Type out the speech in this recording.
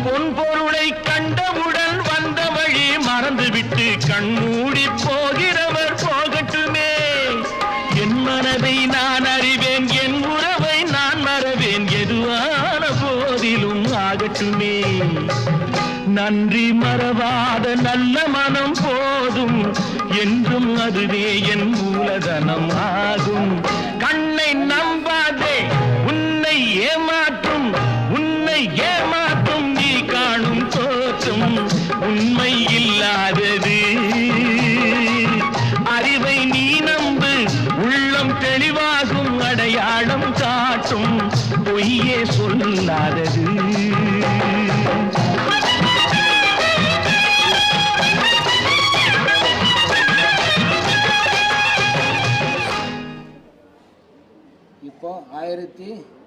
பொன் பொருளை கண்டவுடன் வந்த வழி மறந்துவிட்டு கண்மூடி போகிறவர் போகட்டுமே. என் மனதை நான் அறிவேன், என் உறவை நான் மறவேன், எதுவான போதிலும் ஆகட்டுமே. நன்றி மறவாத நல்ல மனம் போதும், என்றும் அதுவே என் மூலதனம் ஆகும். கண்ணை நம்பாதே, உன்னை ஏமாற்றும், உன்னை ஏமாற்றும் நீ காணும் தோற்றம் உண்மை இல்லாதது. அறிவை நீ நம்பு, உள்ளம் தெளிவாகும், அடையாளம் காட்டும் பொய்யே சொல்லாதது. இப்போ 1900